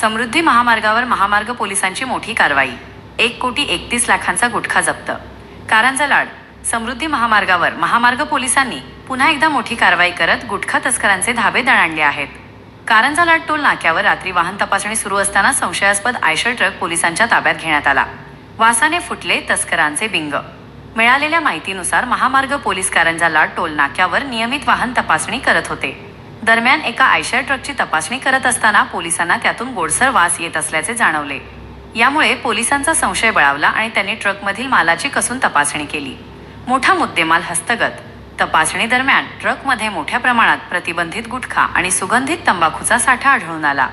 समृद्धी महामार्गावर महामार्ग पोलिसांची मोठी कारवाई. 1,31,00,000चा गुटखा जप्त. कारंजा लाड. समृद्धी महामार्गावर महामार्ग पोलिसांनी पुन्हा एकदा मोठी कारवाई करत गुटखा तस्करांचे धाबे दणाणले आहेत. कारंजा लाड टोल नाक्यावर रात्री वाहन तपासणी सुरू असताना संशयास्पद आयशर ट्रक पोलिसांच्या ताब्यात घेण्यात आला. वासाने फुटले तस्करांचे बिंग. मिळालेल्या माहितीनुसार महामार्ग पोलीस कारंजा लाड टोल नाक्यावर नियमित वाहन तपासणी करत होते. दरम्यान एका आयशर ट्रकची तपासणी करत असताना पोलिसांना त्यातून गोडसर वास येत असल्याचे जाणवले. यामुळे पोलिसांचा संशय बळावला आणि त्यांनी ट्रकमधील मालाची कसून तपासणी केली. मोठा मुद्देमाल हस्तगत. तपासणी दरम्यान ट्रकमध्ये मोठ्या प्रमाणात प्रतिबंधित गुटखा आणि सुगंधित तंबाखूचा साठा आढळून आला.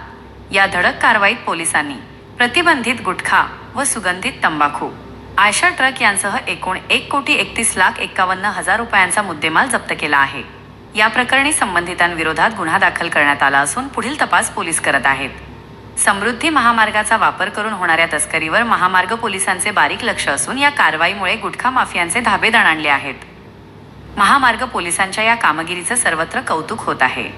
या धडक कारवाईत पोलिसांनी प्रतिबंधित गुटखा व सुगंधित तंबाखू, आयशर ट्रक यांसह एकूण 1,31,51,000 रुपयांचा मुद्देमाल जप्त केला आहे. या प्रकरणी संबंधितांविरोधात गुन्हा दाखल करण्यात आला असून पुढील तपास पोलीस करत आहेत. समृद्धी महामार्गाचा वापर करून होणाऱ्या तस्करीवर महामार्ग पोलिसांचे बारीक लक्ष असून या कारवाईमुळे गुटखा माफियांचे धाबे दणाणले आहेत. महामार्ग पोलिसांच्या या कामगिरीचं सर्वत्र कौतुक होत आहे.